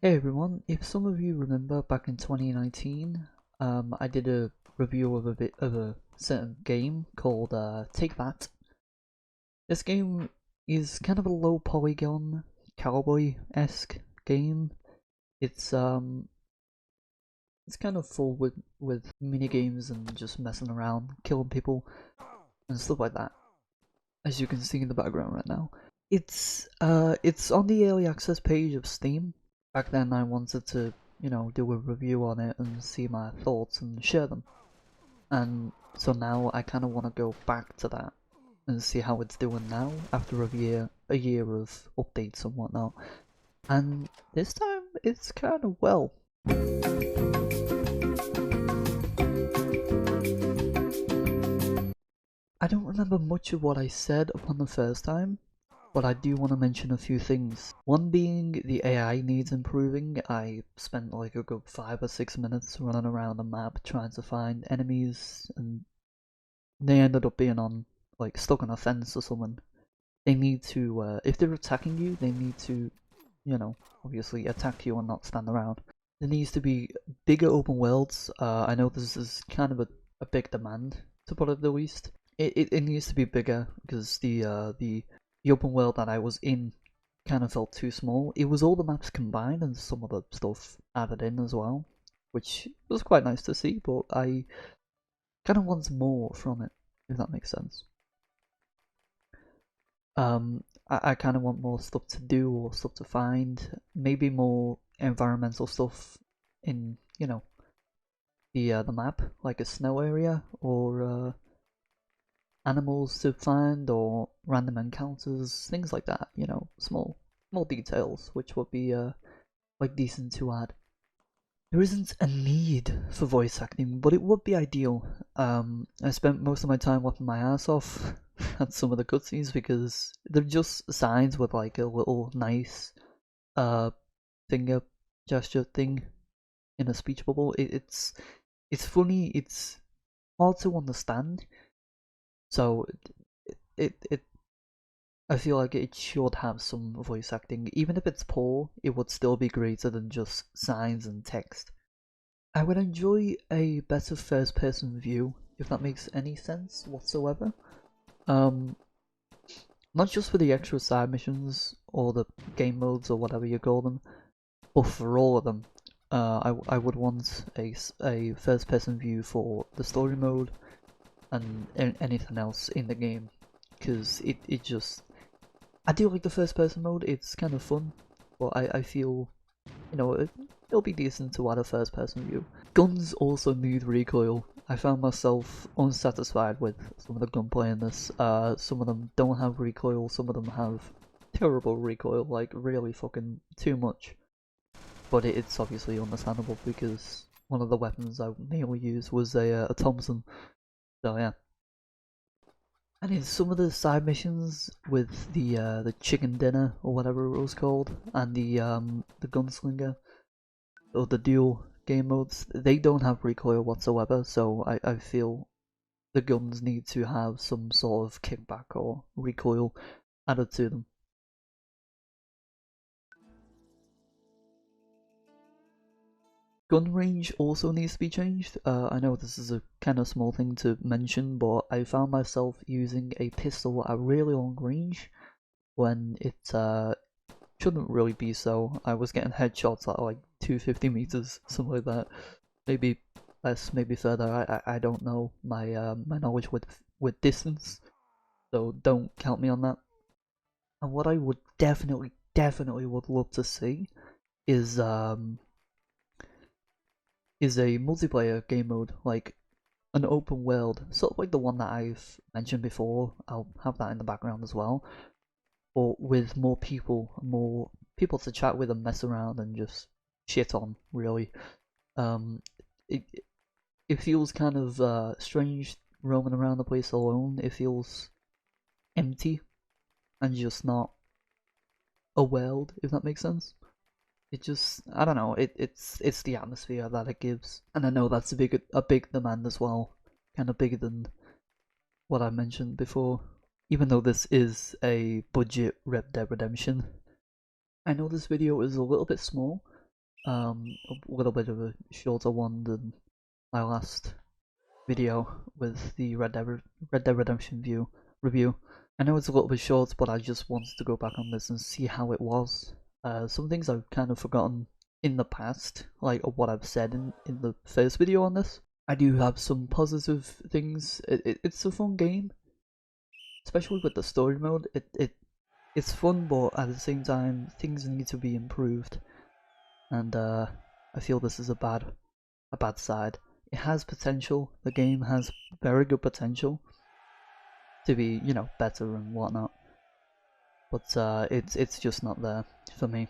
Hey everyone, if some of you remember back in 2019, I did a review of a certain game called Take That. This game is kind of a low polygon cowboy-esque game. It's um it's kind of full with mini games and just messing around, killing people and stuff like that. As you can see in the background right now. It's on the early access page of Steam. Back then I wanted to, do a review on it and see my thoughts and share them. And so now I kind of want to go back to that and see how it's doing now after a year of updates and whatnot. And this time it's kind of well. I don't remember much of what I said upon the first time, but I do want to mention a few things. One being the AI needs improving. I spent like a good 5 or 6 minutes running around the map trying to find enemies, and they ended up being stuck on a fence or something. They need to, if they're attacking you, they need to, obviously attack you and not stand around. There needs to be bigger open worlds. I know this is kind of a big demand, to put it the least. It needs to be bigger because the open world that I was in kind of felt too small. It was all the maps combined and some of the stuff added in as well, which was quite nice to see, but I kind of want more from it, if that makes sense. I kind of want more stuff to do or stuff to find, maybe more environmental stuff in, the map, like a snow area or animals to find or random encounters, things like that. Small details which would be like decent to add. There isn't a need for voice acting, but it would be ideal. I spent most of my time laughing my ass off at some of the cutscenes because they're just signs with like a little nice uh finger gesture thing in a speech bubble. It's funny. It's hard to understand. So it I feel like it should have some voice acting. Even if it's poor, it would still be greater than just signs and text. I would enjoy a better first person view, if that makes any sense whatsoever. Um, Not just for the extra side missions or the game modes or whatever you call them, but for all of them. I would want a first person view for the story mode and anything else in the game, because it just I do like the first person mode. It's kind of fun, but I feel it'll be decent to add a first person view. Guns also need recoil. I found myself unsatisfied with some of the gunplay in this. Some of them don't have recoil, some of them have terrible recoil, like really fucking too much. But it's obviously understandable because one of the weapons I mainly used was a Thompson. So yeah. And in some of the side missions with the chicken dinner or whatever it was called, and the gunslinger or the dual game modes, they don't have recoil whatsoever. So I feel the guns need to have some sort of kickback or recoil added to them. Gun range also needs to be changed. I know this is a kind of small thing to mention, but I found myself using a pistol at really long range when it shouldn't really be so. I was getting headshots at like 250 meters, something like that. Maybe less, maybe further. I don't know my knowledge with distance, so don't count me on that. And what I would definitely would love to see is um is a multiplayer game mode, like an open world, sort of like the one that I've mentioned before. I'll have that in the background as well, but with more people to chat with and mess around and just shit on. Really, um, it it feels kind of strange roaming around the place alone. It feels empty and just not a world, if that makes sense. It just, I don't know, it's the atmosphere that it gives, and I know that's a big demand as well, kind of bigger than what I mentioned before. Even though this is a budget Red Dead Redemption, I know this video is a little bit small, a little bit of a shorter one than my last video with the Red Dead Redemption review. I know it's a little bit short, but I just wanted to go back on this and see how it was. Some things I've kind of forgotten in the past, like what I've said in the first video on this. I do have some positive things. It's a fun game, especially with the story mode. It's fun, but at the same time, things need to be improved. And I feel this is a bad side. It has potential. The game has very good potential to be, better and whatnot. But it's just not there for me.